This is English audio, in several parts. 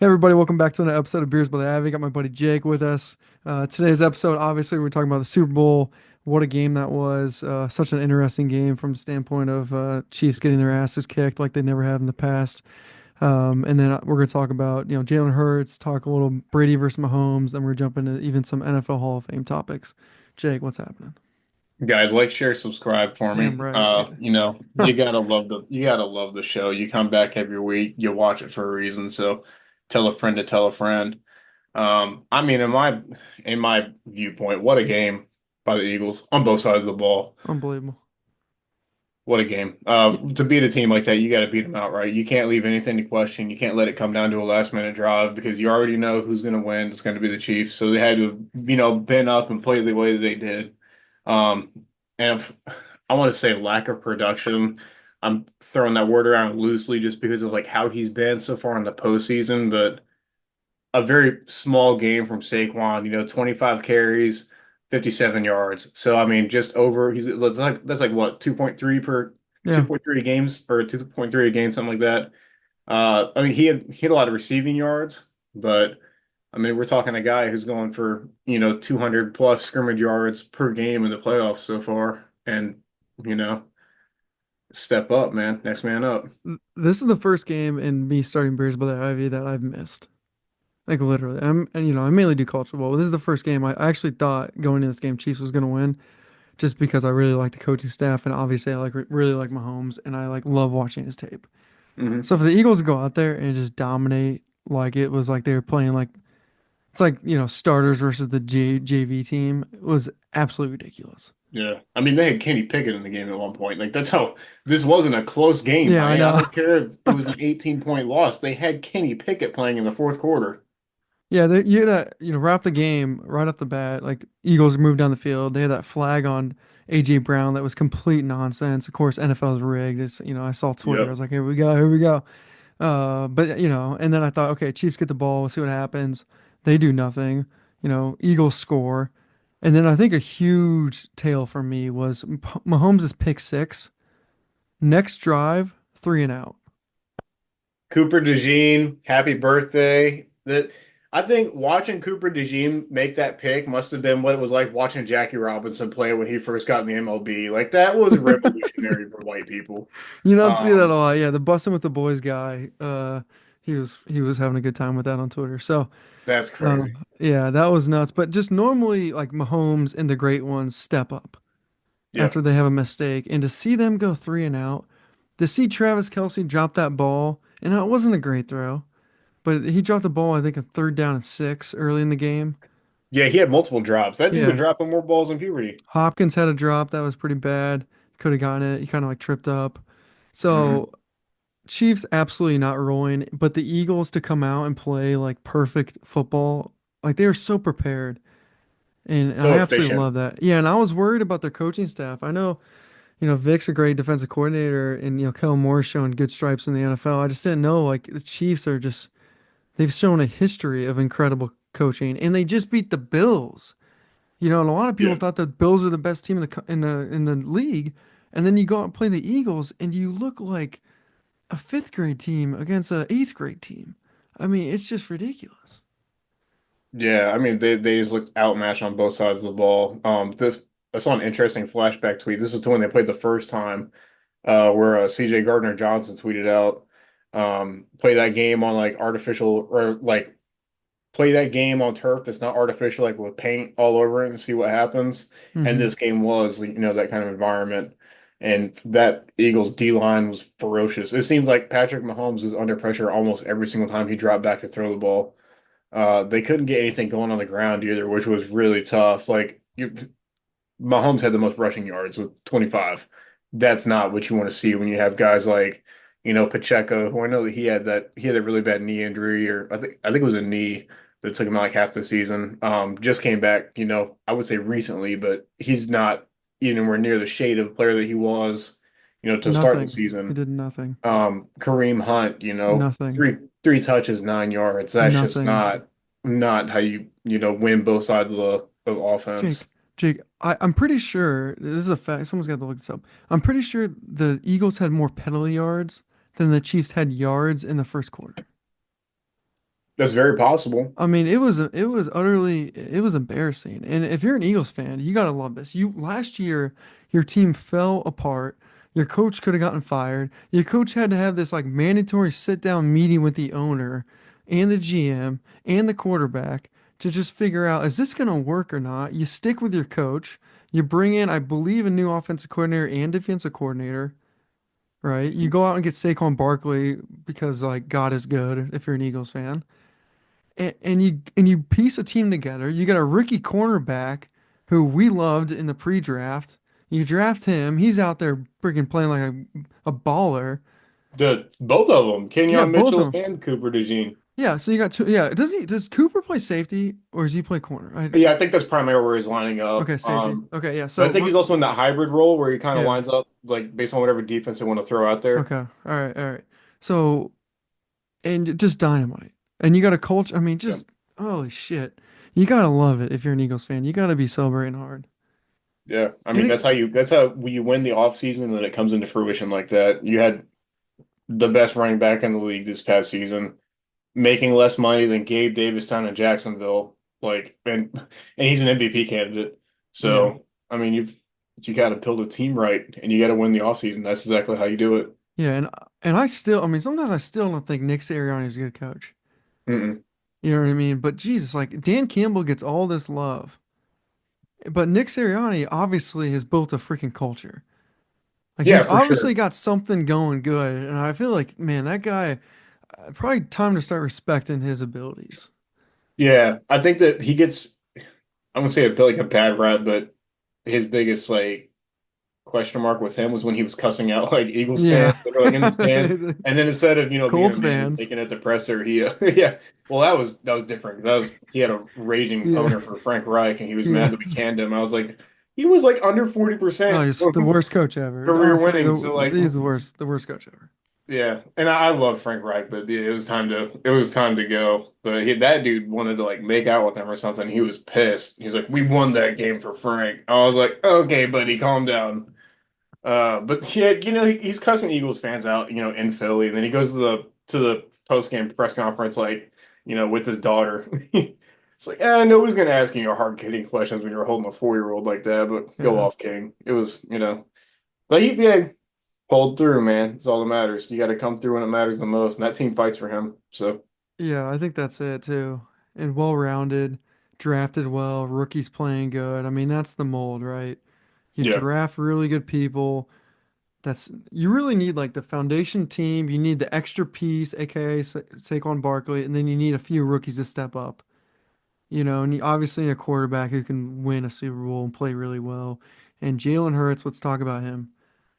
Hey everybody, welcome back to another episode of Beers by the Abbey. Got my buddy Jake with us. Today's episode, obviously, we're talking about the Super Bowl. What a game that was! Such an interesting game from the standpoint of Chiefs getting their asses kicked like they never have in the past. And then we're going to talk about Jalen Hurts, talk a little Brady versus Mahomes, then we're jumping into even some NFL Hall of Fame topics. Jake, what's happening? Guys, like, share, subscribe for Damn me. right. You gotta love the show. You come back every week, you watch it for a reason. So tell a friend to tell a friend. I mean, in my viewpoint, what a game by the Eagles on both sides of the ball. Unbelievable. What a game. To beat a team like that, you got to beat them outright. You can't leave anything to question. You can't let it come down to a last minute drive because you already know who's going to win. It's going to be the Chiefs. So they had to, been up and play the way that they did. Um, and if, I want to say lack of production. I'm throwing that word around loosely just because of like how he's been so far in the postseason, but a very small game from Saquon, 25 carries, 57 yards. So I mean, just over that's like what, 2.3 Yeah. 2.3 games or 2.3 a game, something like that. I mean, he had a lot of receiving yards, but I mean, we're talking a guy who's going for, 200 plus scrimmage yards per game in the playoffs so far. And, you know, step up, man. Next man up. This is the first game in me starting Beers by the Ivy that I've missed. Like literally, and I mainly do college football, but this is the first game I actually thought going into this game Chiefs was gonna win, just because I really like the coaching staff and obviously I like really like Mahomes and I like love watching his tape. Hmm. So for the Eagles to go out there and just dominate, like it was like they were playing like it's like starters versus the JV team, it was absolutely ridiculous. Yeah. I mean, they had Kenny Pickett in the game at one point. Like, that's how this wasn't a close game. Yeah, I I know. don't care if it was an 18-point loss. They had Kenny Pickett playing in the fourth quarter. Yeah, you had that, wrap the game right off the bat. Like Eagles moved down the field. They had that flag on AJ Brown that was complete nonsense. Of course, NFL's rigged. I saw Twitter. I Yep. was like, here we go, here we go. But and then I thought, okay, Chiefs get the ball, we'll see what happens. They do nothing. Eagles score. And then I think a huge tale for me was Mahomes' pick six. Next drive, three and out. Cooper DeJean, happy birthday. That I think watching Cooper DeJean make that pick must have been what it was like watching Jackie Robinson play when he first got in the MLB. Like, that was revolutionary for white people. You don't see that a Um, lot. Yeah, the busting with the boys guy. He was having a good time with that on Twitter. So, that's crazy. yeah, that was nuts. But just normally, like Mahomes and the great ones step up Yep. after they have a mistake, and to see them go three and out, to see Travis Kelce drop that ball, and it wasn't a great throw, but he dropped the ball. I think a third down and six early in the game. Yeah, he had multiple drops. That dude was Yeah, dropping more balls than puberty. Hopkins had a drop that was pretty bad. Could have gotten it. He kind of like tripped up. Hmm. So Chiefs absolutely not rolling, but the Eagles to come out and play like perfect football, like they were so prepared. And So I absolutely efficient. love that. Yeah, and I was worried about their coaching staff. I know, Vic's a great defensive coordinator and Kellen Moore's showing good stripes in the NFL. I just didn't know like the Chiefs are just they've shown a history of incredible coaching and they just beat the Bills. And a lot of people Yeah. thought the Bills are the best team in the league, and then you go out and play the Eagles and you look like a fifth grade team against a eighth grade team. I mean, it's just ridiculous. Yeah, I mean they just looked outmatched on both sides of the ball. This I saw an interesting flashback tweet. This is to when they played the first time, where CJ Gardner Johnson tweeted out, play that game on like artificial or like play that game on turf that's not artificial, like with paint all over it and see what happens. And Hmm. this game was, that kind of environment. And that Eagles D line was ferocious. It seems like Patrick Mahomes was under pressure almost every single time he dropped back to throw the ball. They couldn't get anything going on the ground either, which was really tough. Mahomes had the most rushing yards with 25. That's not what you want to see when you have guys like, Pacheco, who I know that he had that really bad knee injury, or I think it was a knee that took him out like half the season. Just came back, I would say recently, but he's not anywhere near the shade of player that he was, to start the Nothing. He season. did nothing. Kareem Hunt, Nothing. three touches, 9 yards. That's just Nothing. not how win both sides of the offense. Jake, Jake, I'm pretty sure this is a fact. Someone's got to look this up. I'm pretty sure the Eagles had more penalty yards than the Chiefs had yards in the first quarter. That's very possible. I mean, it was embarrassing. And if you're an Eagles fan, you gotta love this. You last year, your team fell apart. Your coach could have gotten fired. Your coach had to have this like mandatory sit down meeting with the owner and the GM and the quarterback to just figure out is this gonna work or not. You stick with your coach. You bring in, I believe, a new offensive coordinator and defensive coordinator, right? You go out and get Saquon Barkley because like God is good if you're an Eagles fan and you piece a team together. You got a rookie cornerback who we loved in the pre-draft. You draft him. He's out there freaking playing like a baller. Both of them, Yeah, Kenyon both of Mitchell them. and Cooper DeJean. Yeah, so you got two. Yeah, does Cooper play safety or does he play corner? Yeah, I think that's primarily where he's lining up. Okay, safety. Okay, yeah. But I So think he's also in that hybrid role where he kind of yeah. lines up like based on whatever defense they want to throw out there. Okay. All right. All right. So and just dynamite. And you got a culture. I mean, Yeah. just holy shit. You gotta love it if you're an Eagles fan. You gotta be celebrating hard. Yeah. I And mean, it, that's how you win the offseason and then it comes into fruition like that. You had the best running back in the league this past season, making less money than Gabe Davis down in Jacksonville. Like and he's an MVP candidate. yeah. So, I mean, you got to build a team right and you got to win the offseason. That's exactly how you do it. Yeah, and I still, I mean, sometimes I still don't think Nick Sirianni is a good coach. Mm-mm. You know what I mean? But Jesus, like Dan Campbell gets all this love, but Nick Sirianni obviously has built a freaking culture. Like Yeah, he's for obviously sure. got something going good, and I feel like, man, that guy probably time to start respecting his abilities. Yeah, I think that he gets I'm gonna say a bit like a bad rap, but his biggest like question mark with him was when he was cussing out like Eagles Yeah, fans that are like in the stands, and then instead of being a Colts man and fans. taking at the presser, he yeah, well that was different. That was he had a raging Yeah, owner for Frank Reich, and he was mad yeah. that we canned him. I was like, he was like under Oh, 40% he's the worst coach ever. career Honestly, winning. So like he's the worst coach ever. yeah, and I love Frank Reich, but yeah, it was time to go. But that dude wanted to like make out with him or something. He was pissed. He was like, "We won that game for Frank." I was like, "Okay, buddy, calm down." But yeah, he's cussing Eagles fans out, in Philly, and then he goes to the post game press conference like, with his daughter. It's like, nobody's gonna ask you hard hitting questions when you're holding a 4-year-old like that. But go Yeah. off, King. It was, but he yeah, pulled through, man. It's all that matters. You got to come through when it matters the most, and that team fights for him. So Yeah, I think that's it too. And well-rounded, drafted well, rookies playing good. I mean, that's the mold, right? You yeah, draft really good people. That's you really need like the foundation team. You need the extra piece, aka Saquon Barkley, and then you need a few rookies to step up. And you obviously need a quarterback who can win a Super Bowl and play really well. And Jalen Hurts, let's talk about him.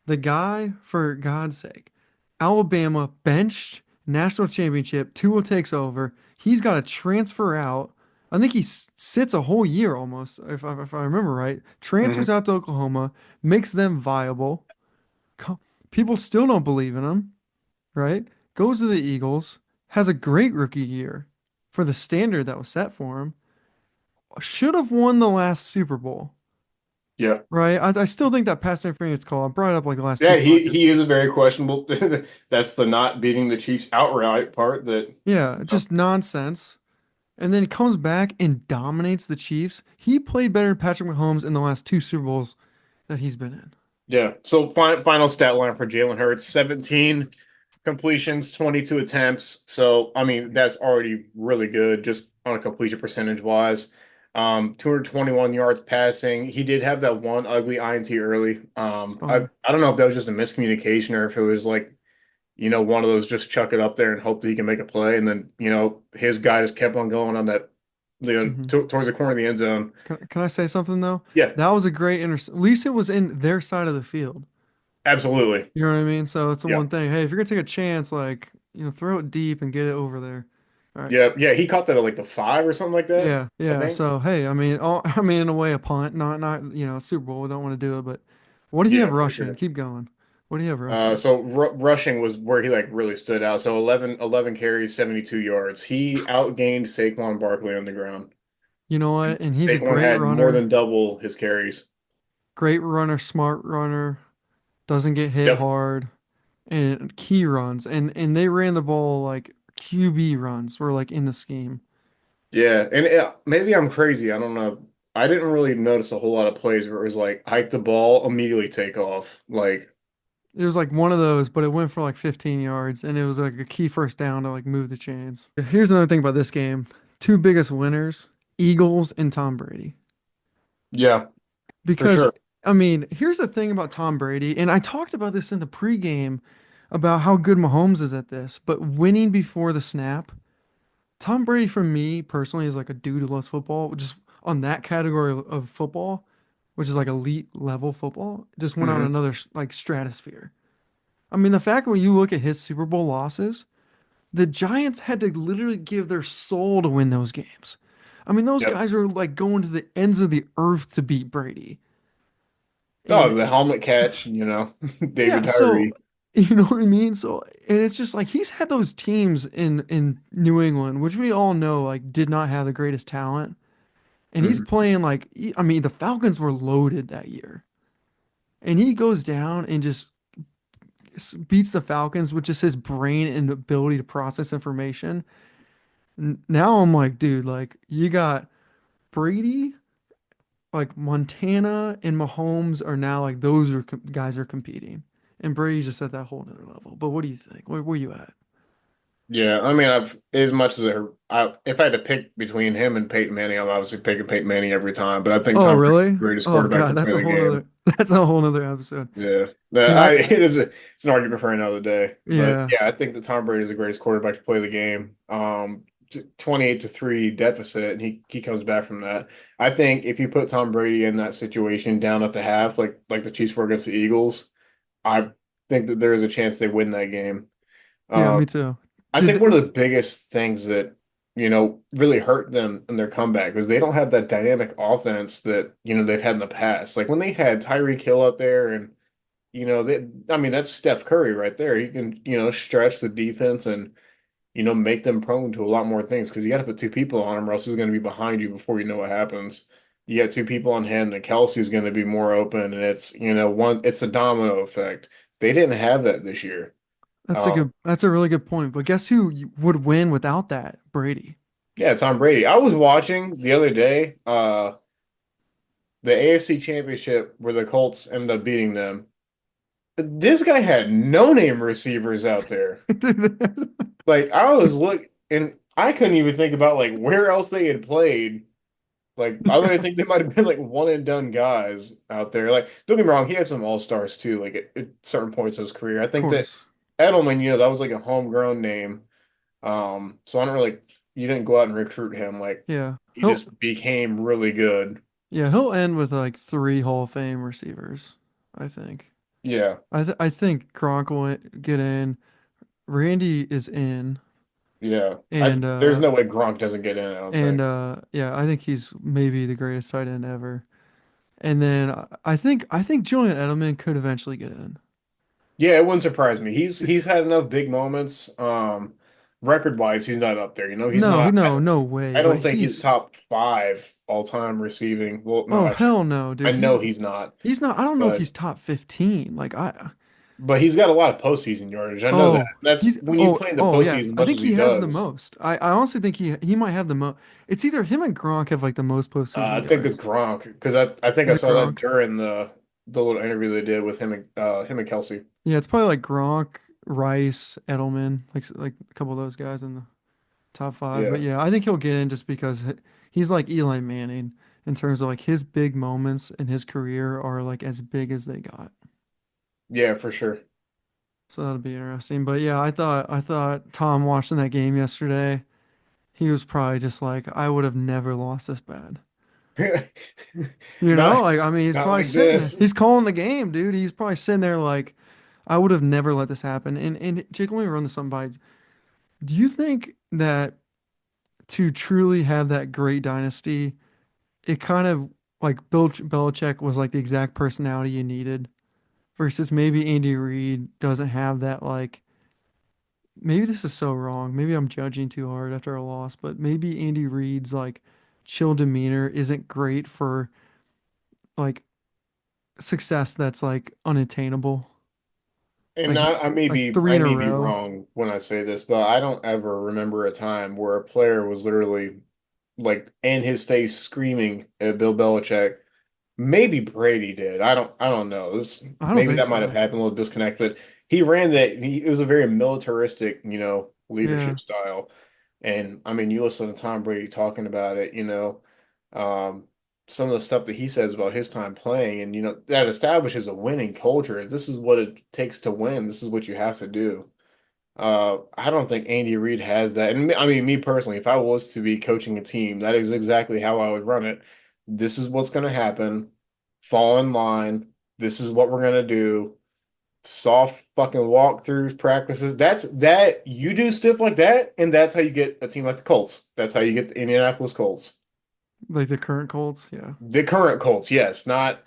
The guy, for God's sake, Alabama benched national championship. Tua takes over. He's got to transfer out. I think he sits a whole year almost, if I remember right. Transfers hmm out to Oklahoma, makes them viable. People still don't believe in him, right? Goes to the Eagles, has a great rookie year for the standard that was set for him. Should have won the last Super Bowl, yeah, right? I still think that pass interference call, I brought it up like the last two yeah. He podcasts. he is a very questionable. That's the not beating the Chiefs outright part. That Yeah, just nonsense. And then he comes back and dominates the Chiefs. He played better than Patrick Mahomes in the last two Super Bowls that he's been in. yeah. So final stat line for Jalen Hurts: 17 completions, 22 attempts. So I mean that's already really good just on a completion percentage wise. 221 yards passing. He did have that one ugly INT early. It's I fine. I don't know if that was just a miscommunication or if it was like one of those just chuck it up there and hope that he can make a play. And then, his guy just kept on going on that, Hmm. towards the corner of the end zone. Can I say something though? Yeah, That was a great At least it was in their side of the field. absolutely. You know what I mean? So it's the Yeah. one thing. Hey, if you're gonna take a chance, like, throw it deep and get it over there. All right. Yeah. Yeah. He caught that at like the 5 or something like that, Yeah, I yeah. think. So hey, I mean, I mean, in a way, a punt, not Super Bowl. We don't want to do it, but what do you have Yeah, for rushing? sure. Keep going. What do you have rushing? So rushing was where he like really stood out. So 11 carries, 72 yards. He outgained Saquon Barkley on the ground. You know what? And he's a Saquon had more than double his carries. great runner, smart runner, doesn't get hit Yep. hard, and key runs. And they ran the ball like QB runs were like in the scheme. Yeah, and maybe I'm crazy. I don't know. I didn't really notice a whole lot of plays where it was like hike the ball, immediately take off. Like, It was like one of those, but it went for like 15 yards, and it was like a key first down to like move the chains. Here's another thing about this game: two biggest winners, Eagles and Tom Brady. yeah, for Because sure. I mean, here's the thing about Tom Brady, and I talked about this in the pregame about how good Mahomes is at this, but winning before the snap, Tom Brady for me personally is like a dude who loves football, just on that category of football, which is like elite level football, just went on Hmm. another like stratosphere. I mean, the fact when you look at his Super Bowl losses, the Giants had to literally give their soul to win those games. I mean, those Yep. guys are like going to the ends of the earth to beat Brady. Oh, And the helmet catch, David yeah, so Tyree. you know what I mean? So and it's just like he's had those teams in New England, which we all know like did not have the greatest talent. And he's Hmm. playing like I mean, the Falcons were loaded that year. And he goes down and just beats the Falcons with just his brain and ability to process information. Now I'm like, dude, like you got Brady, like Montana and Mahomes are now like those are guys are competing, and Brady's just at that whole nother level. But what do you think? Where you at? Yeah, I mean, I've as much as if I had to pick between him and Peyton Manning, I'm obviously picking Peyton Manning every time. But I think Oh, Tom Brady's really? the greatest Oh quarterback to God, play that's a the whole nother game. that's a whole nother episode. Yeah, Yeah, it's an argument for another day. But yeah, yeah, I think that Tom Brady is the greatest quarterback to play the game. 28-3 deficit, and he comes back from that. I think if you put Tom Brady in that situation down at the half, like the Chiefs were against the Eagles, I think that there is a chance they win that game. yeah, Um, me too. I Did think they, one of the biggest things that, really hurt them in their comeback is they don't have that dynamic offense that, they've had in the past. Like when they had Tyreek Hill out there and, I mean, that's Steph Curry right there. He can, stretch the defense and, make them prone to a lot more things because you got to put two people on him or else he's going to be behind you before you know what happens. You got two people on him and Kelsey's going to be more open and it's a domino effect. They didn't have that this year. Um, that's a really good point. But guess who would win without that? Brady. Yeah, Tom Brady. I was watching the other day, the AFC Championship where the Colts ended up beating them. This guy had no name receivers out there. Like I was and I couldn't even think about like where else they had played. Like I would think they might have been like one and done guys out there. Like don't get me wrong, he had some all stars too. Like at certain points of his career, I Of think that course. Edelman, that was like a homegrown name. So I don't really, you didn't go out and recruit him. Like Yeah. he just became really good. He'll end with like three Hall of Fame receivers, I think. Yeah, I think Gronk will get in. Randy is in, yeah. and There's no way Gronk doesn't get in, I don't think. yeah, I think he's maybe the greatest tight end ever. And then I think Julian Edelman could eventually get in. Yeah, it wouldn't surprise me. He's had enough big moments. Record wise, he's not up there. He's No, not. no, no way. I But don't think he's he's top five all time receiving. Well, no, oh actually, hell no, I dude. know he's not. He's not. I don't know if But he's top 15. Like I he's got a lot of postseason yardage. I know that. That's when you play in the oh yeah. postseason as I much think as he he has the does. most. I honestly think he might have the most. It's either him and Gronk have like the most postseason I think it's yards. Gronk because I think I Is it saw that Gronk? during the little interview they did with him and Kelsey. Yeah, it's probably like Gronk, Rice, Edelman, like a couple of those guys in the top five. But Yeah, yeah, I think he'll get in just because he's like Eli Manning in terms of like his big moments in his career are like as big as they got. yeah, for sure. So that'll be interesting. But yeah, I thought Tom watching that game yesterday, he was probably just like, I would have never lost this bad. You know, Not like I mean, he's not probably like sitting there. this. He's calling the game, dude. He's probably sitting there like, I would have never let this happen. And Jake, let me run this some by. Do you think that to truly have that great dynasty, it kind of like Bill Belichick was like the exact personality you needed versus maybe Andy Reid doesn't have that like maybe this is so wrong. Maybe I'm judging too hard after a loss, but maybe Andy Reid's like chill demeanor isn't great for like success that's like unattainable. And like I may like be three I in a may be row. wrong when I say this, but I don't ever remember a time where a player was literally like in his face screaming at Bill Belichick. Maybe Brady did. I don't know. This I don't maybe think that might have so. happened, a little disconnect, but he ran that it was a very militaristic, Yeah, leadership style. And I mean, you listen to Tom Brady talking about it, um, some of the stuff that he says about his time playing, and that establishes a winning culture. This is what it takes to win. This is what you have to do. I don't think Andy Reid has that. And I mean, me personally, if I was to be coaching a team, that is exactly how I would run it. This is what's going to happen. Fall in line. This is what we're going to do. Soft fucking walkthroughs, practices. That you do stuff like that, and that's how you get a team like the Colts. That's how you get the Indianapolis Colts. like the current Colts. Yeah. The current Colts, yes, not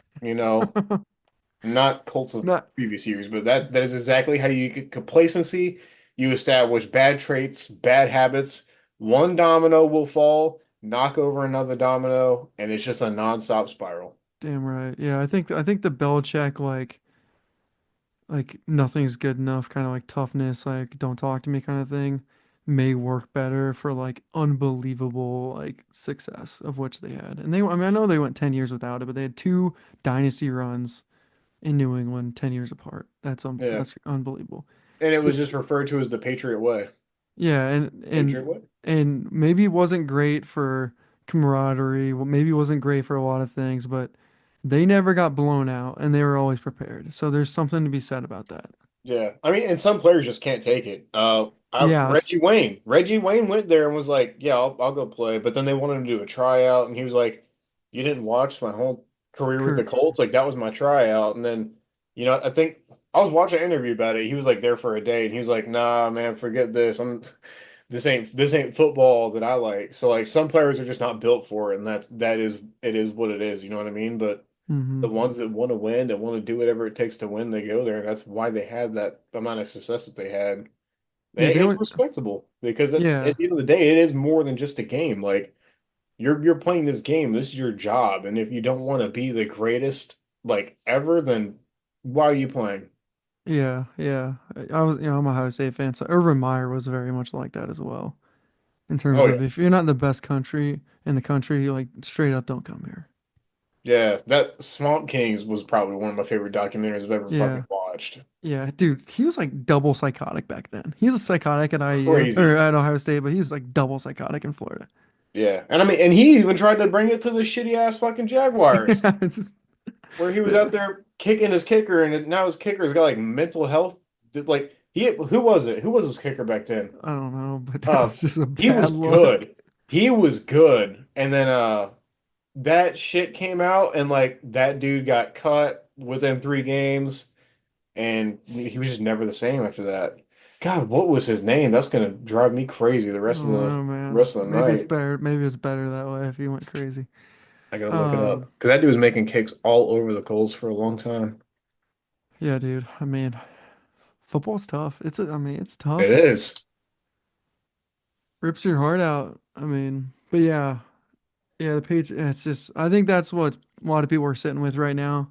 Colts of Not previous years, but that is exactly how you get complacency. You establish bad traits, bad habits. One domino will fall, knock over another domino, and it's just a nonstop spiral. damn right. Yeah, I think the Belichick like nothing's good enough kind of like toughness, like don't talk to me kind of thing may work better for like unbelievable like success of which they had. And I mean I know they went 10 years without it, but they had two dynasty runs in New England 10 years apart. Yeah. That's unbelievable. And it was Ki- just referred to as the Patriot way. Yeah, and Patriot and way? and maybe it wasn't great for camaraderie. Well, maybe it wasn't great for a lot of things, but they never got blown out and they were always prepared. So there's something to be said about that. Yeah. I mean, and some players just can't take it. Yeah, Reggie it's Wayne. Reggie Wayne went there and was like, "Yeah, I'll go play." But then they wanted him to do a tryout, and he was like, "You didn't watch my whole career with the Kurt. Colts? Like that was my tryout." And then, I think I was watching an interview about it. He was like there for a day, and he was like, "Nah, man, forget this. This ain't football that I like." So like some players are just not built for it, and it is what it is. You know what I mean? But Hmm. the ones that want to win, that want to do whatever it takes to win, they go there. And that's why they had that amount of success that they had. And Yeah, they it's went. respectable because Yeah, at the end of the day, it is more than just a game. Like you're playing this game. This is your job. And if you don't want to be the greatest like ever, then why are you playing? yeah. I was, I'm a Ohio State fan, so Urban Meyer was very much like that as well. In terms Oh yeah. of if you're not in the best country in the country, like straight up, don't come here. Yeah, that Swamp Kings was probably one of my favorite documentaries I've ever fucking Yeah, watched. yeah, dude, he was like double psychotic back then. He was a psychotic at IU or Crazy. at Ohio State, but he was like double psychotic in Florida. Yeah. And I mean, and he even tried to bring it to the shitty ass fucking Jaguars, Yeah, it's just, where he was out there kicking his kicker, and now his kicker's got like mental health. Like who was it? Who was his kicker back then? I don't know, but that Uh, was just a he bad was look. good. He was good, and then that shit came out, and like that dude got cut within 3 games, and he was just never the same after that. God, what was his name? That's gonna drive me crazy the I rest of don't the know, man. rest of the Maybe it's night. better. Maybe it's better that way if he went crazy. I gotta look it up Um, because that dude was making kicks all over the Colts for a long time. yeah, dude. I mean, football's tough. I mean, it's It tough. is. Rips your heart out. I mean, but yeah, yeah, the Patriots. It's just, I think that's what a lot of people are sitting with right now.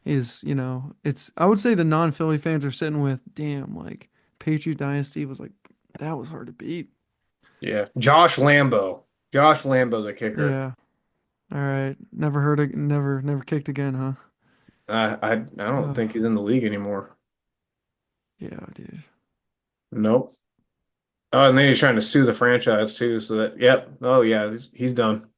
Is it's. I would say the non-Philly fans are sitting with, damn, like Patriot dynasty was like that was hard to beat. Yeah. Josh Lambo. Josh Lambo, the kicker. Yeah. All right. Never heard of, never kicked again, huh? I don't Uh, think he's in the league anymore. yeah, dude. Nope. Oh, and then he's trying to sue the franchise too. So that, yep. Oh yeah, he's done.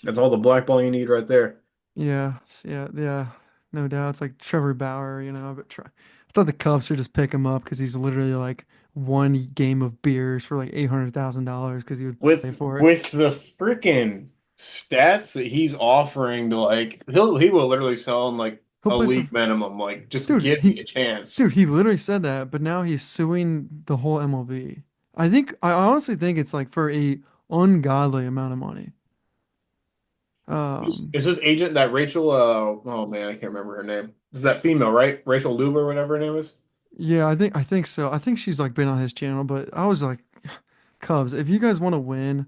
That's Jeez. all the blackball you need right there. Yeah, yeah. No doubt. It's like Trevor Bauer, but I thought the Cubs should just pick him up because he's literally like one game of beers for like $800,000 because he would play With for it. with the freaking stats that he's offering to like he will literally sell him like He'll a play for league minimum. Like just dude. give me a chance. He literally said that, but now he's suing the whole MLB. I honestly think it's like for a ungodly amount of money. Is, Um, is this agent that Rachel? Oh man, I can't remember her name. Is that female, right? Rachel Luba or whatever her name is. yeah, I think so. I think she's like been on his channel, but I was like, Cubs, if you guys want to win,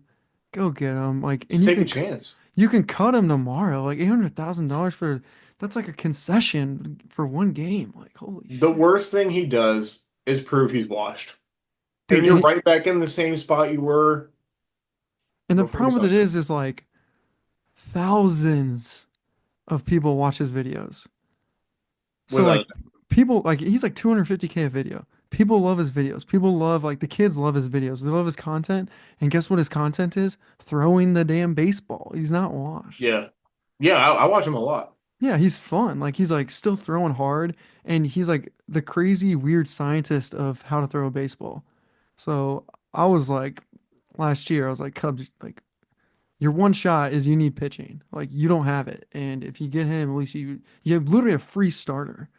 go get him. Like, and Just take a chance. you can cut him tomorrow. Like $800,000 for that's like a concession for one game. Like, holy The shit. worst thing he does is prove he's washed. Dude, And you're right back in the same spot you were and the before you problem with it signed. is like thousands of people watch his videos. So like Without people like he's like 250K a video. People love his videos. People love like the kids love his videos. They love his content. And guess what his content is? Throwing the damn baseball. He's not washed. yeah. Yeah, I watch him a lot. Yeah, he's fun. Like he's like still throwing hard and he's like the crazy weird scientist of how to throw a baseball. So I was like last year, I was like Cubs like your one shot is you need pitching. Like you don't have it. And if you get him, at least you have literally a free starter.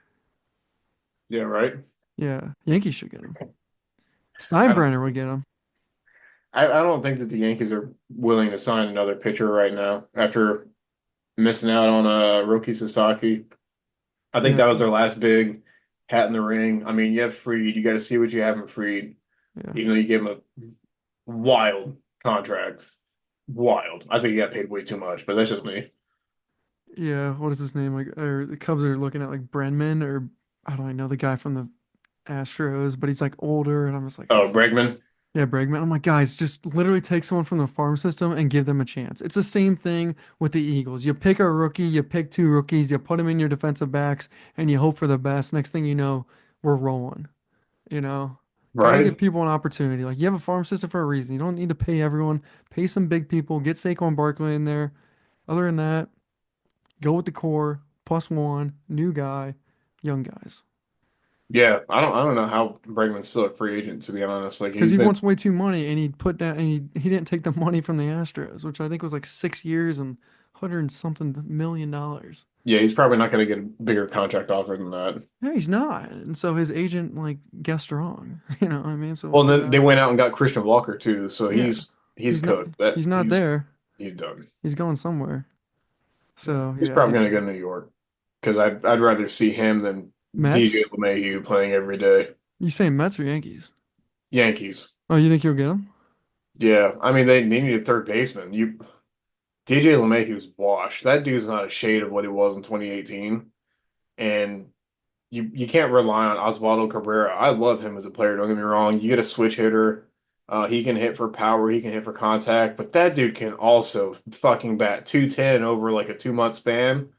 Yeah, right. Yeah, Yankees should get him. I don't Steinbrenner would get him. I don't think that the Yankees are willing to sign another pitcher right now after missing out on Roki Sasaki. I think Yeah, that was their last big hat in the ring. I mean, you have Freed. You got to see what you have in Freed, yeah, even though you gave him a wild contract. Wild. I think he got paid way too much, but that's just me. yeah. What is his name? Like, or the Cubs are looking at like Brenman or I don't know the guy from the Astros, but he's like older, and I'm just like, Oh, oh, Bregman. yeah, Bregman. I'm like, guys, just literally take someone from the farm system and give them a chance. It's the same thing with the Eagles. You pick a rookie, you pick two rookies, you put them in your defensive backs, and you hope for the best. Next thing you know, we're rolling. You know, gotta give Right? people an opportunity. Like you have a farm system for a reason. You don't need to pay everyone. Pay some big people. Get Saquon Barkley in there. Other than that, go with the core, plus one, new guy, young guys. Yeah, I don't know how Bregman's still a free agent, to be honest. Like Because he's he been wants way too money, and he put down, and he didn't take the money from the Astros, which I think was like 6 years and 100 and something million dollars. yeah, he's probably not going to get a bigger contract offer than that. Yeah, he's not, and so his agent like guessed wrong. You know what I mean? So we'll Well, see what then they happens. went out and got Christian Walker too, so Yeah, he's he's not cooked. That he's not there. he's done. He's going somewhere. Yeah, So he's yeah, probably going to go to New York because I'd rather see him than DJ Mets. LeMahieu playing every day. You saying Mets or Yankees? Yankees. Oh, you think you'll get him? Yeah, I mean they need a third baseman. You DJ LeMahieu's washed. That dude's not a shade of what he was in 2018, and you can't rely on Oswaldo Cabrera. I love him as a player. Don't get me wrong. You get a switch hitter. He can hit for power. He can hit for contact. But that dude can also fucking bat 210 over like a 2 month span,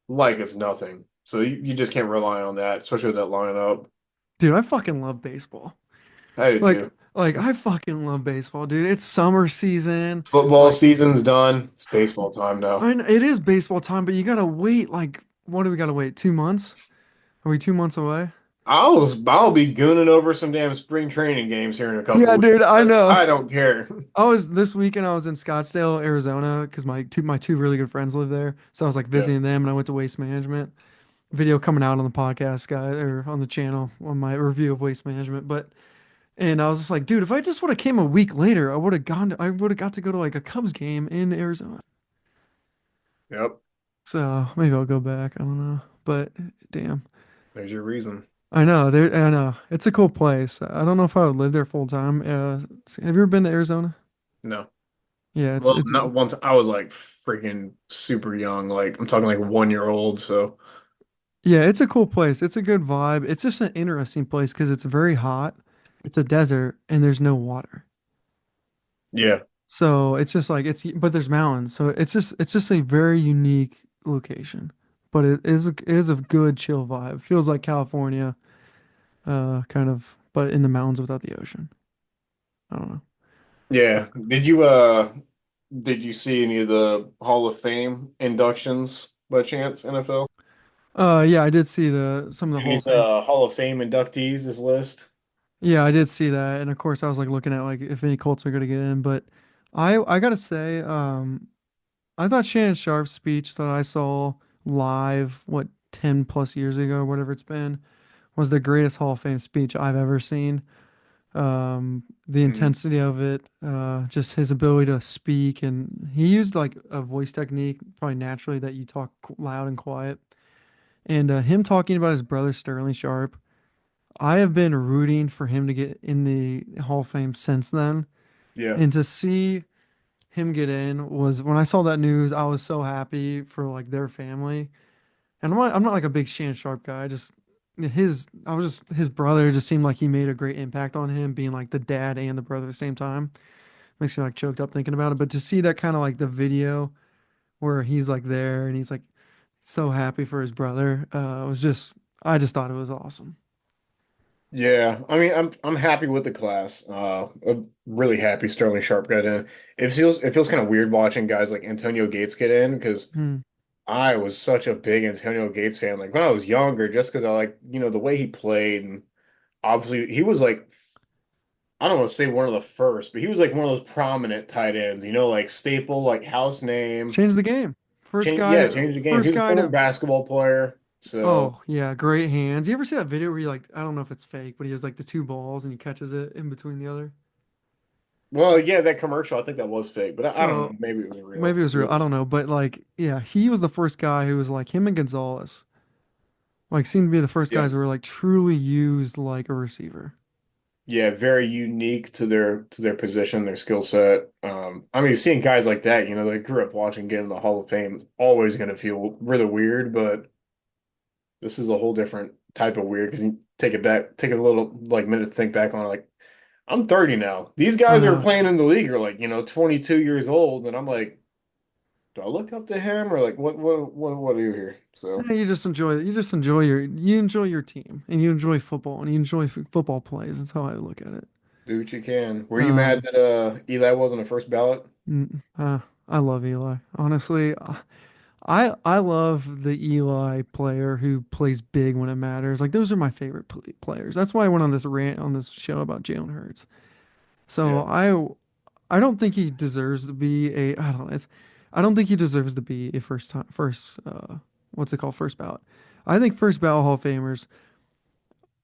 like it's nothing. So you just can't rely on that, especially with that lineup. Dude, I fucking love baseball. I do Like, too. like I fucking love baseball, dude. It's summer season. Football Like, season's done. It's baseball time now. it is baseball time, but you gotta wait. Like, what do we gotta wait? 2 months? Are we 2 months away? I'll be gooning over some damn spring training games here in a couple Yeah, dude, weeks. I know. I don't care. I was this weekend. I was in Scottsdale, Arizona, because my two really good friends live there. So I was like Yeah. visiting them, and I went to Waste Management. Video coming out on the podcast, guy, or on the channel on my review of Waste Management. But and I was just like, dude, if I just would have came a week later, I would have got to go to like a Cubs game in Arizona. Yep. So maybe I'll go back. I don't know, but damn, There's your reason. I know it's a cool place. I don't know if I would live there full time. Have you ever been to Arizona? No. Yeah, Well, it's not once. I was like freaking super young. Like I'm talking like 1 year old. So yeah, it's a cool place. It's a good vibe. It's just an interesting place because it's very hot. It's a desert and there's no water. yeah, So it's just like but there's mountains. So it's just a very unique location. But it is a good chill vibe. It feels like California, kind of, but in the mountains without the ocean. I don't know. yeah. Did you see any of the Hall of Fame inductions by chance, NFL? Yeah, I did see the some of the Hall of These Fame. Hall of Fame inductees, this list. Yeah, I did see that, and of course, I was like looking at like if any Colts are gonna get in, but I gotta say, I thought Shannon Sharp's speech that I saw live, what 10 plus years ago, whatever it's been, was the greatest Hall of Fame speech I've ever seen. The Mm, intensity of it, just his ability to speak, and he used like a voice technique, probably naturally that you talk loud and quiet, and him talking about his brother Sterling Sharp. I have been rooting for him to get in the Hall of Fame since then. yeah, And to see him get in was when I saw that news, I was so happy for like their family. And I'm not like a big Shan Sharp guy. His brother just seemed like he made a great impact on him, being like the dad and the brother at the same time. Makes me like choked up thinking about it. But to see that kind of like the video where he's like there and he's like so happy for his brother, I just thought it was awesome. Yeah, I mean, I'm happy with the class. I'm really happy Sterling Sharp got in. It feels kind of weird watching guys like Antonio Gates get in because Hmm. I was such a big Antonio Gates fan. Like when I was younger, just because I like the way he played, and obviously he was like I don't want to say one of the first, but he was like one of those prominent tight ends. Like staple, like house name. Changed the game. First Change, guy yeah, to change the game. He first was a guy former to basketball player, so. Oh yeah, great hands. You ever see that video where he like I don't know if it's fake, but he has like the two balls and he catches it in between the other? Well, yeah, that commercial, I think that was fake, but I don't know. So Maybe it was maybe real. it was It real. I don't was, know, but like yeah, he was the first guy who was like him and Gonzalez. Like seemed to be the first yeah, guys who were like truly used like a receiver. yeah, very unique to their position, their skill set. I mean, seeing guys like that, they grew up watching get in the Hall of Fame is always going to feel really weird, but this is a whole different type of weird because you take a little like minute to think back on it. Like, I'm 30 now. These I guys that are know. playing in the league are like, 22 years old, and I'm like, do I look up to him or like what are you here? So Yeah, you enjoy your team and you enjoy football and you enjoy football plays. That's how I look at it. do what you can. Were you mad Um, that Eli wasn't a first ballot? mm, uh, I love Eli. Honestly, I love the Eli player who plays big when it matters. Like those are my favorite players. That's why I went on this rant on this show about Jalen Hurts. So Yeah. I don't think he deserves to be a I don't know, it's I don't think he deserves to be a first what's it called, first ballot. I think first ballot Hall of Famers.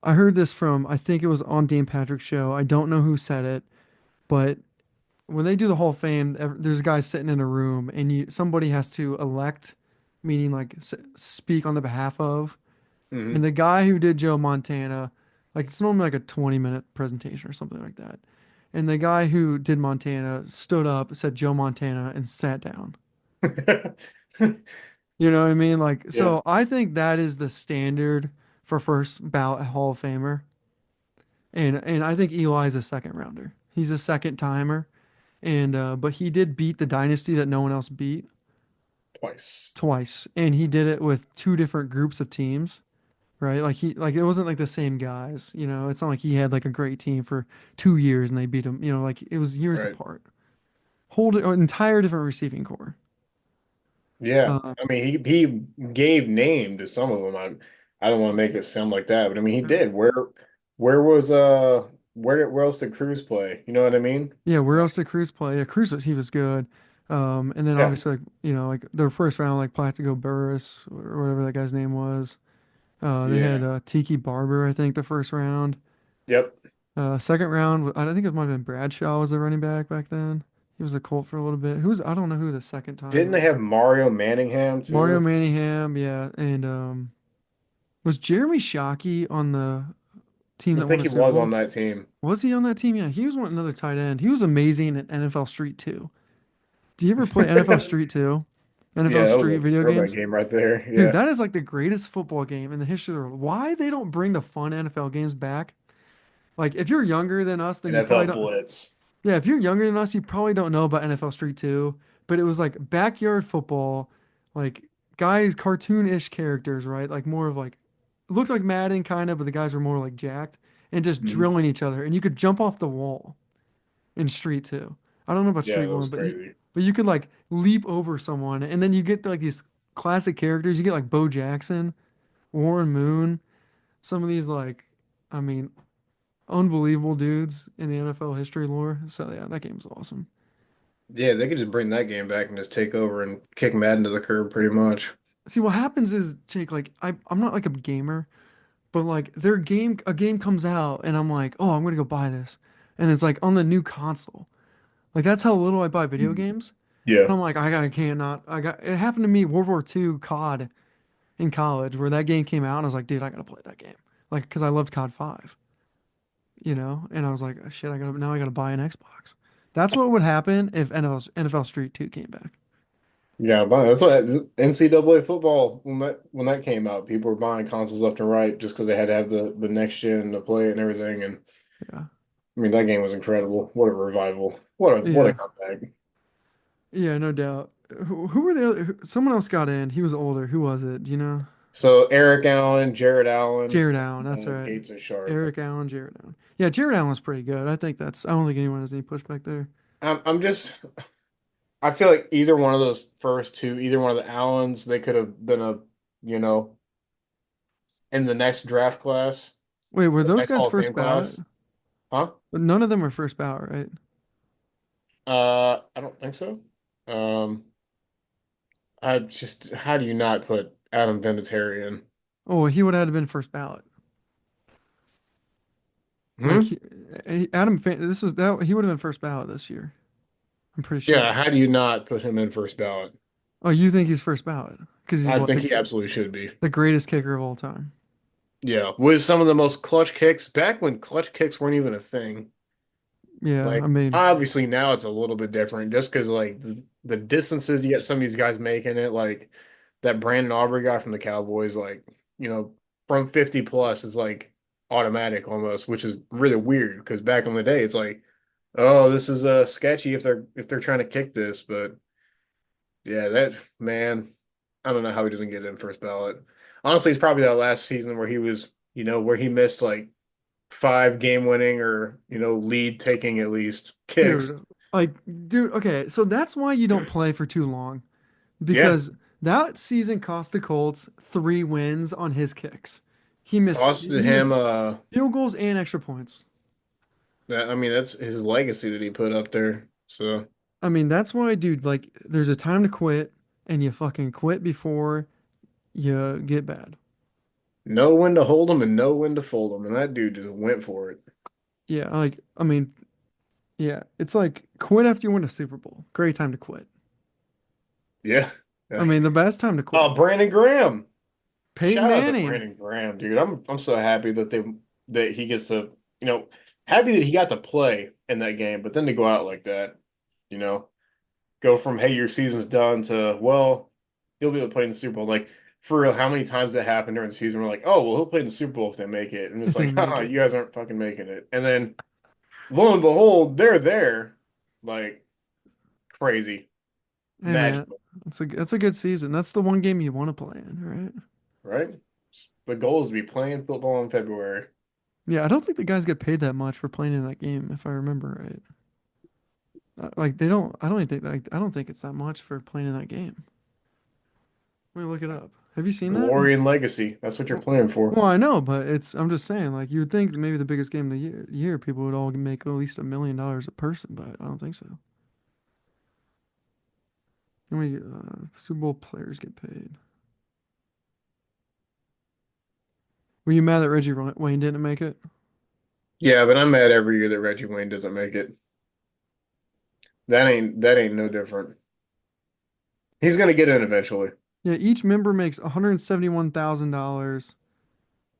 I heard this from I think it was on Dan Patrick's show. I don't know who said it, but when they do the Hall of Fame, there's guys sitting in a room, and somebody has to elect, meaning like speak on the behalf of. And Hmm. the guy who did Joe Montana, like it's normally like a 20-minute presentation or something like that. And the guy who did Montana stood up, said Joe Montana, and sat down. You know what I mean? Like, Yeah, so I think that is the standard for first ballot Hall of Famer. And I think Eli's a second rounder. He's a second timer. And but he did beat the dynasty that no one else beat twice. twice. And he did it with two different groups of teams. Right? Like it wasn't like the same guys, you know. It's not like he had like a great team for 2 years and they beat him, you know, like it was years Right. apart. Hold an entire different receiving core. Yeah. Uh, I mean, he gave name to some of them. I don't want to make it sound like that, but I mean, he yeah. did. Where was where else did Cruz play? You know what I mean? Yeah, where Like, else did Cruz play? Yeah, Cruz was he was good. And then yeah, obviously like, you know, like their first round, like Plaxico Burress or whatever that guy's name was. They had yeah, Tiki Barber, I think, the first round. yep. Second round, I think it might have been Bradshaw was the running back back then. He was a Colt for a little bit. I don't know who the second Didn't timer they have was. Mario Manningham Mario too? Manningham, yeah, and was Jeremy Shockey on the team I that won think the he Super was on Bowl? that team. Was he on that team? Yeah, he was another tight end. He was amazing at NFL Street 2. Do you ever play NFL Street 2? NFL Yeah, that Street was a video throwback games? game right there. Dude, Yeah. that is like the greatest football game in the history of the world. Why they don't bring the fun NFL games back? Like if you're younger than us, then you probably NFL don't. Blitz. Yeah, if you're younger than us, you probably don't know about NFL Street 2, but it was like backyard football, like guys, cartoon-ish characters, right? Like more of like, looked like Madden kind of, but the guys were more like jacked and just Mhm. drilling each other. And you could jump off the wall in Street 2. I don't know about Yeah, Street that 1, was crazy. but you could like leap over someone, and then you get like these classic characters. You get like Bo Jackson, Warren Moon, some of these like, I mean, unbelievable dudes in the NFL history lore. So yeah, that game's awesome. Yeah, they could just bring that game back and just take over and kick Madden to the curb pretty much. See, what happens is, Jake, like I'm not like a gamer, but like a game comes out and I'm like, oh, I'm gonna go buy this. And it's like on the new console. Like that's how little I buy video Mhm. games. Yeah. And I'm like, I got it happened to me World War II COD in college where that game came out and I was like, dude, I gotta play that game. Like, because I loved COD 5, you know? And I was like, oh, shit, I gotta buy an Xbox. That's what would happen if NFL Street 2 came back. Yeah, but that's what NCAA football when that came out, people were buying consoles left and right just because they had to have the next gen to play it and everything. And Yeah. I mean, that game was incredible. What a revival! What a Yeah. comeback! Yeah, no doubt. Who were the other, someone else got in. He was older. Who was it? Do you know? So Eric Allen, Jared Allen, Jared Allen. That's right. Gates and Sharp. Eric Allen, Jared Allen. Yeah, Jared Allen was pretty good. I don't think anyone has any pushback there. I'm just I feel like either one of those first two, either one of the Allens, they could have been you know, in the next draft class, Wait, were the those next guys Hall of first Fame ballot? class, huh? But none of them were first ballot, right? I don't think so. Um, I just how do you not put Adam Vinatieri in? Oh, he would have had to been first ballot. Like Hmm? This was that he would have been first ballot this year. I'm pretty Yeah, sure. how do you not put him in first ballot? Oh, you think he's first ballot because he's I what think he absolutely should be. the greatest kicker of all time. Yeah, with some of the most clutch kicks back when clutch kicks weren't even a thing. Yeah, I Like mean, obviously now it's a little bit different just because like the distances you get some of these guys making it, like that Brandon Aubrey guy from the Cowboys, like, from 50 plus is like automatic almost, which is really weird because back in the day it's like, oh, this is sketchy if they're trying to kick this, but yeah, that man, I don't know how he doesn't get in first ballot. Honestly, it's probably that last season where he was, where he missed like five game winning or lead taking at least kicks. dude, like, dude, okay, so that's why you don't play for too long Yeah, because that season cost the Colts 3 wins on his kicks. He missed costed he him missed field goals and extra points. I mean that's his legacy that he put up there. So I mean, that's why, dude, like, there's a time to quit, and you fucking quit before you get bad. know when to hold him and know when to fold him, and that dude just went for it. Yeah, like, I mean, yeah, it's like quit after you win a Super Bowl. Great time to quit. Yeah. I Yeah. mean, the best time to quit. Oh, Brandon Graham. Peyton Shout out to Manning. Brandon Graham, dude. I'm so happy that he gets to, happy that he got to play in that game, but then to go out like that, you know, go from hey, your season's done to well, he'll be able to play in the Super Bowl. Like for real, how many times that happened during the season? We're like, oh well, he'll play in the SuperWl if they make it, and it's If they like, make haha, it. you guys aren't fucking making it. And then lo and behold, they're there, like crazy, Hey man, magical, that's a good season. That's the one game you want to play in, right? right? The goal is to be playing football in February. Yeah, I don't think the guys get paid that much for playing in that game, if I remember right. Like they don't. I don't even think like I don't think it's that much for playing in that game. Let me look it up. Have you seen that? Glory and legacy. That's what you're Well, playing for. well, I know, but it's. I'm just saying. Like you would think that maybe the biggest game of the year, people would all make at least $1 million a person, but I don't think so. How many Super Bowl players get paid? Were you mad that Reggie Wayne didn't make it? Yeah, but I'm mad every year that Reggie Wayne doesn't make it. That ain't no different. He's gonna get in eventually. Yeah, each member makes $171,000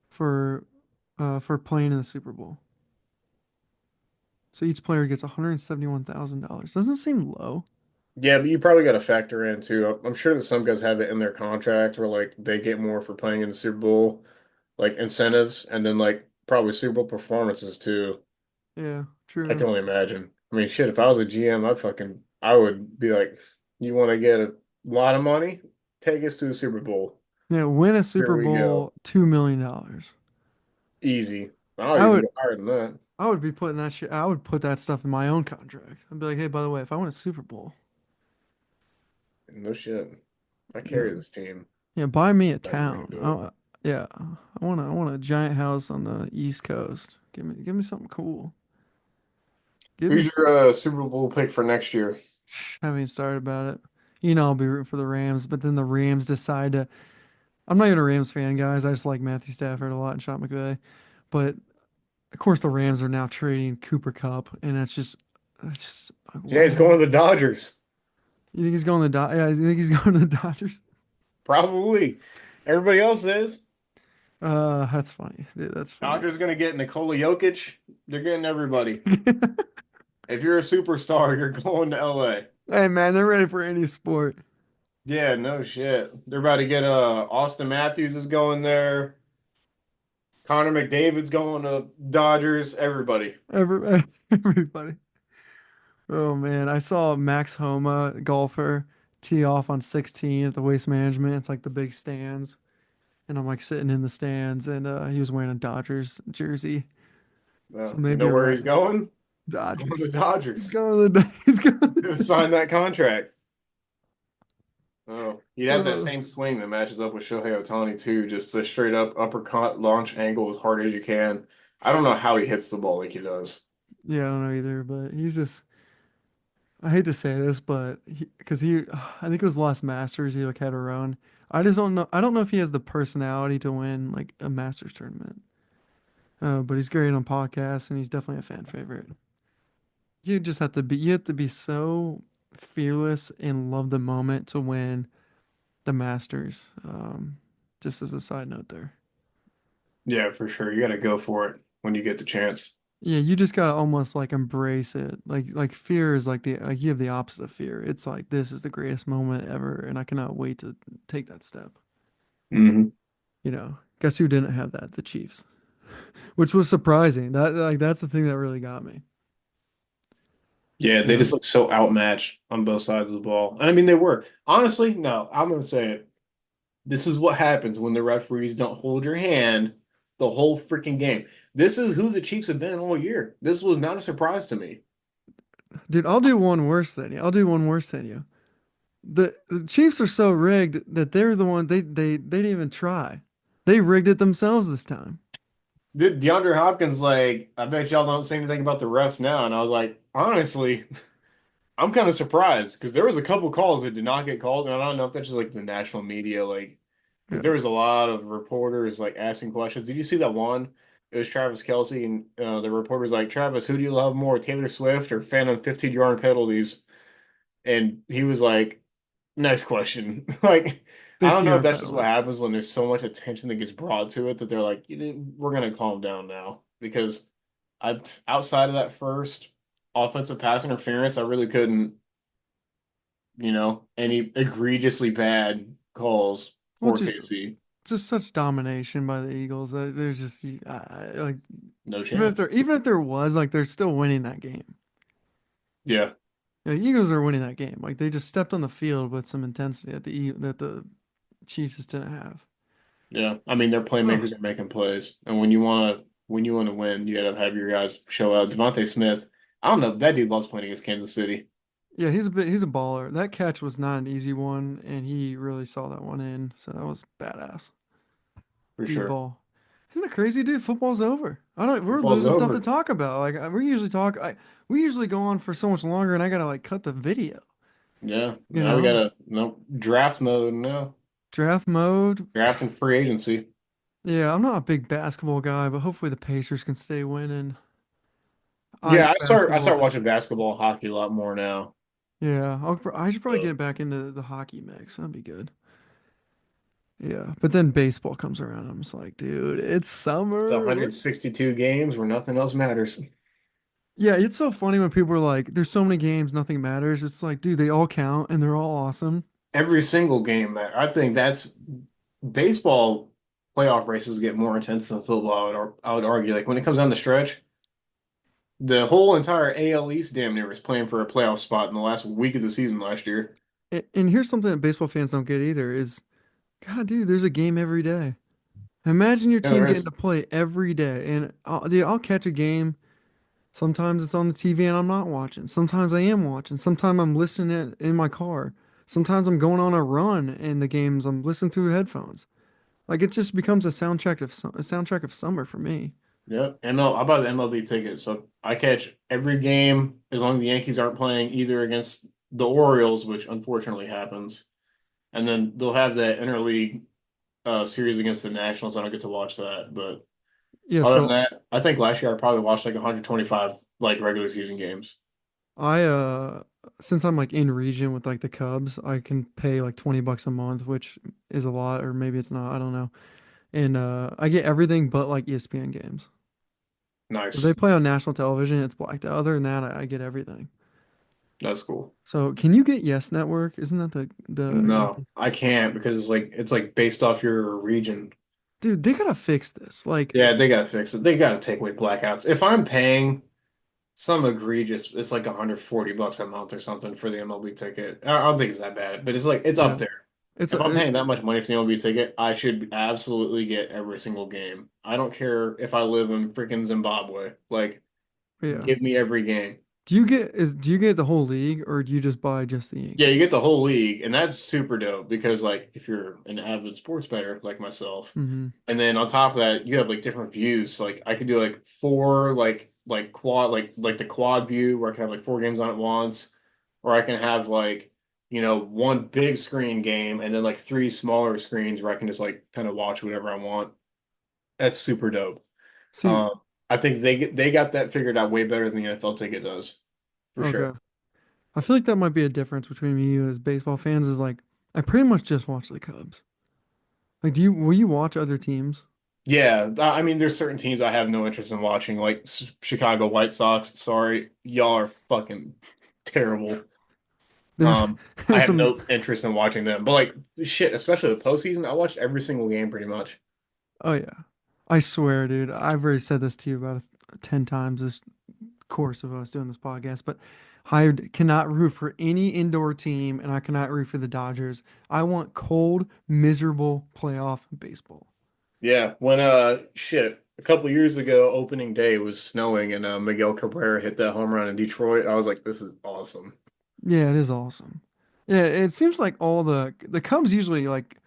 for playing in the Super Bowl. So each player gets $171,000. Doesn't seem low. Yeah, but you probably got to factor in too. I'm sure that some guys have it in their contract where like they get more for playing in the Super Bowl, like incentives, and then like probably Super Bowl performances too. Yeah, I true. can only imagine. I mean, shit, if I was a GM, I would be like, you want to get a lot of money? Take us to the Super Bowl. Yeah, win a Here Super we go. Bowl, $2 million. Easy. I'll I even would go higher than that. I would be putting that shit. I would put that stuff in my own contract. I'd be like, hey, by the way, if I win a Super Bowl, No shit. I you carry know, this team. yeah, buy me a Not going to town. do it. Yeah, I want a giant house on the East Coast. Give me something cool. Give me. Who's your Super Bowl pick for next year? I haven't even started about it. You know, I'll be rooting for the Rams, but then the Rams decide to. I'm not even a Rams fan, guys. I just like Matthew Stafford a lot and Sean McVay. But of course, the Rams are now trading Cooper Cup, and it's just like, Yeah, he's going why? to the Dodgers. You think he's going to the Yeah, you think he's going to the Dodgers? Probably. Everybody else is. That's funny. Dude, that's funny. Dodgers going to get Nikola Jokic. They're getting everybody. If you're a superstar, you're going to LA. Hey man, they're ready for any sport. Yeah, no shit. They're about to get Austin Matthews is going there. Connor McDavid's going to Dodgers. Everybody. Every, everybody. Oh man, I saw Max Homa, golfer, tee off on 16 at the Waste Management. It's like the big stands, and I'm like sitting in the stands, and he was wearing a Dodgers jersey. So You maybe know you're where right. he's going? He's going to Dodgers. He's Dodgers. going to the. He's going to Gonna the sign that Dodgers. contract. Oh, he'd have that Uh, same swing that matches up with Shohei Ohtani too, just a straight up uppercut launch angle as hard as you can. I don't know how he hits the ball like he does. yeah, I don't know either, but he's just. I hate to say this, but because I think it was the last Masters he like had a run. I just don't know. I don't know if he has the personality to win like a Masters tournament. But he's great on podcasts, and he's definitely a fan favorite. You just have to be. You have to be so fearless and love the moment to win the Masters. Just as a side note there. Yeah, for sure. You got to go for it when you get the chance. Yeah, you just gotta almost like embrace it. Like fear is like the like you have the opposite of fear. It's like this is the greatest moment ever, and I cannot wait to take that step. Hmm. Guess who didn't have that? The Chiefs, which was surprising. That's the thing that really got me. Yeah, You they know, just look so outmatched on both sides of the ball. And I mean, they were. Honestly, no, I'm going to say it. This is what happens when the referees don't hold your hand the whole freaking game. This is who the Chiefs have been all year. This was not a surprise to me. dude, I'll do one worse than you. I'll do one worse than you. The Chiefs are so rigged that they're the one they didn't even try. They rigged it themselves this time. DeAndre Hopkins, like, I bet y'all don't say anything about the refs now. And I was like, honestly, I'm kind of surprised because there was a couple calls that did not get called. And I don't know if that's just like the national media, like, because there Yeah. was a lot of reporters like asking questions. Did you see that one? It was Travis Kelce, and the reporter's like, Travis, who do you love more, Taylor Swift or Phantom 15-yard penalties? And he was like, next question. Like, I don't 50 know if yard that's just what penalties. happens when there's so much attention that gets brought to it that they're like, we're gonna calm down now because outside of that first offensive pass interference, I really couldn't, any egregiously bad calls Well, for just KC. just such domination by the Eagles. There's just like No even if chance. there was like they're still winning that game. Yeah, The Eagles are winning that game. Like they just stepped on the field with some intensity that the Chiefs just didn't have. yeah. I mean, their Oh, playmakers are making plays, and when you want to win, you gotta have your guys show out. Devontae Smith, I don't know, that dude loves playing against Kansas City yeah, he's a baller. That catch was not an easy one, and he really saw that one in. So that was badass. for Deep sure. ball. Isn't it crazy, dude? Football's over. I don't. We're Football's losing stuff to over. talk about. Like we usually talk. We usually go on for so much longer, and I gotta like cut the video. Yeah, You now we know, gotta no draft mode now. draft mode. Draft and free agency. Yeah, I'm not a big basketball guy, but hopefully the Pacers can stay winning. I Yeah, think I start basketball is. watching basketball and hockey a lot more now. Yeah, I should probably So get back into the hockey mix. That'd be good. Yeah, but then baseball comes around. I'm just like, dude, it's it's summer. What? 162 games where nothing else matters. Yeah, it's so funny when people are like, "There's so many games, nothing matters." It's like, dude, they all count and they're all awesome. Every single game, man. I think that's baseball playoff races get more intense than football. I would argue. Like when it comes down the stretch, the whole entire AL East damn near was playing for a playoff spot in the last week of the season last year. And here's something that baseball fans don't get either: is God, dude, there's a game every day. Imagine your Yeah, team there getting is. to play every day, and I'll catch a game. Sometimes it's on the TV and I'm not watching. Sometimes I am watching. Sometimes I'm listening in my car. Sometimes I'm going on a run in the games. I'm listening through headphones. Like it just becomes a soundtrack of summer for me. Yeah, ML. How about the MLB ticket? So I catch every game as long as the Yankees aren't playing either against the Orioles, which unfortunately happens, and then they'll have that interleague series against the Nationals. I don't get to watch that, but Yeah, other than so that, I think last year I probably watched like 125 like regular season games. I since I'm like in region with like the Cubs, I can pay like $20 a month, which is a lot, or maybe it's not, I don't know. And I get everything but like ESPN games. If they Nice. play on national television, it's blacked out. Other than that, I get everything. That's cool. So can you get Yes Network? Isn't that the No, Yankee? I can't because it's like based off your region. Dude, they gotta fix this. Like, Yeah, they gotta fix it. They gotta take away blackouts. If I'm paying some egregious, it's like $140 a month or something for the MLB ticket. I don't think it's that bad, but it's up yeah, there. it's If a I'm paying that much money for the MLB ticket, I should absolutely get every single game. I don't care if I live in freaking Zimbabwe. Like, yeah. give me every game. Do you get the whole league or do you just buy just the Yeah, you get Yankees? the whole league, and that's super dope because like if you're an avid sports bettor like myself, Mm-hmm. and then on top of that, you have like different views. Like I could do like four like quad like the quad view where I can have like four games on at once, or I can have like one big screen game and then like three smaller screens where I can just like kind of watch whatever I want. That's super dope. See, Um, I think they got that figured out way better than the NFL ticket does, for okay. sure. I feel like that might be a difference between me and you as baseball fans is like I pretty much just watch the Cubs. Like, will you watch other teams? Yeah, I mean, there's certain teams I have no interest in watching, like Chicago White Sox. Sorry, y'all are fucking terrible. There's I there's have some no interest in watching them. But like shit, especially the postseason, I watched every single game pretty much. oh yeah. I swear, dude, I've already said this to you about 10 times this course of us doing this podcast, but I cannot root for any indoor team and I cannot root for the Dodgers. I want cold, miserable playoff baseball. Yeah, when shit, a couple years ago, opening day was snowing and Miguel Cabrera hit that home run in Detroit. I was like, this is awesome. Yeah, it is awesome. Yeah, it seems like all the Cubs usually like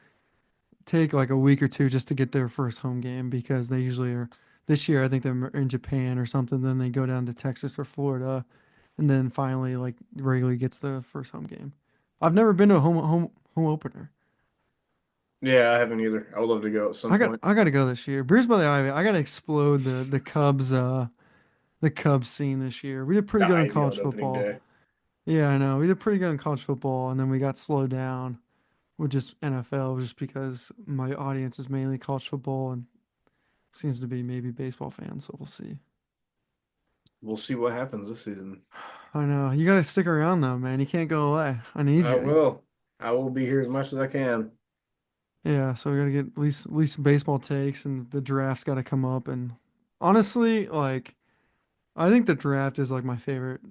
take like a week or two just to get their first home game because they usually are this year I think they're in Japan or something, then they go down to Texas or Florida and then finally like regularly gets the first home game. I've never been to a home opener. Yeah, I haven't either. I would love to go at some point. I gotta go this year. Beers by the Ivy. I gotta explode the Cubs scene this year. We did pretty The good in Ivy college on opening football. day. Yeah, I know. We did pretty good in college football and then we got slowed down with just NFL just because my audience is mainly college football and seems to be maybe baseball fans, so we'll see. We'll see what happens this season. I know. You gotta stick around though, man. You can't go away. I need I you. will. I will be here as much as I can. Yeah, so we gotta get at least baseball takes and the draft's gotta come up and honestly, like I think the draft is like my favorite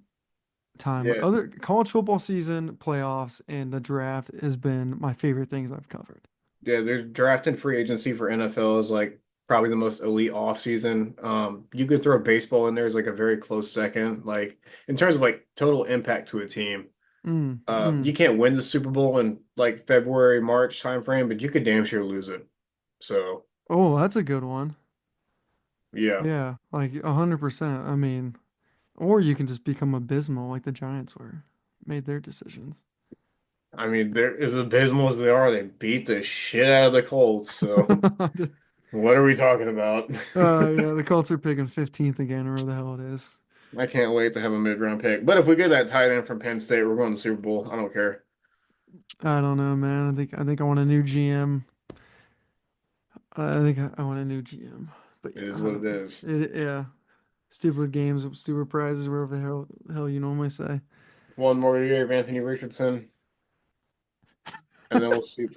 time. Yeah. Other college football season, playoffs, and the draft has been my favorite things I've covered. Yeah, there's draft and free agency for NFL is like probably the most elite off season. You could throw baseball in there as like a very close second. Like in terms of like total impact to a team. You Mm. can't win the Super Bowl in like February, March timeframe, but you could damn sure lose it. So Oh, that's a good one. yeah. Yeah, like 100%. I mean, or you can just become abysmal like the Giants were, made their decisions. I mean, they're as abysmal as they are, they beat the shit out of the Colts. So what are we talking about? Yeah, the Colts are picking 15th again, or where the hell it is. I can't wait to have a mid-round pick. But if we get that tight end from Penn State, we're going to the Super Bowl. I don't care. I don't know, man. I think I want a new GM. I think I want a new GM. But It yeah, is I what don't it know. is. Yeah, stupid games, stupid prizes, whatever hell you normally say. One more year of Anthony Richardson, and then we'll see.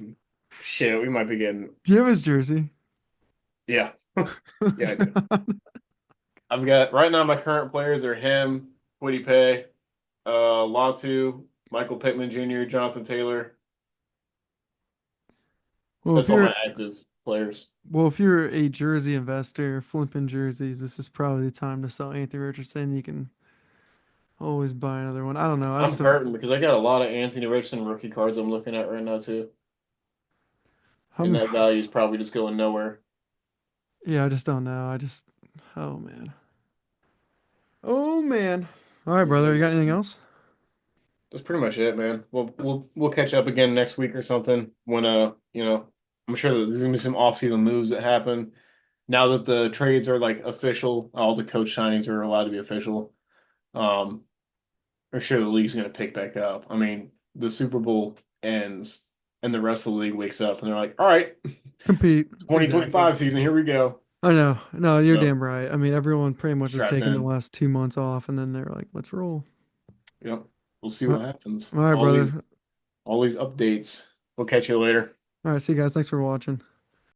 Shit, we might be getting. Do you have his jersey? Yeah, yeah, I do. I've got right now. My current players are him, Woody Pay, Latu, Michael Pittman Jr., Jonathan Taylor. Well, That's all my active players. if you're a jersey investor flipping jerseys, this is probably the time to sell Anthony Richardson. You can always buy another one. I don't know. I I'm just don't. hurting because I got a lot of Anthony Richardson rookie cards I'm looking at right now too, and I'm. that value is probably just going nowhere. Yeah, I just don't know. Oh man. Oh man. All right, Is what brother. You it got anything is. else? That's pretty much it, man. We'll catch up again next week or something when I'm sure that there's gonna be some off-season moves that happen. Now that the trades are like official, all the coach signings are allowed to be official. Um, I'm sure the league's gonna pick back up. I mean, the Super Bowl ends and the rest of the league wakes up and they're like, all right, Compete. Exactly. 2025 season, here we go. I know. No, you're So damn right. I mean, everyone pretty much has strapped taken the in. last 2 months off, and then they're like, "Let's roll." Yep. We'll see All what happens. right, brother. All these updates. We'll catch you later. All right, see you guys. Thanks for watching.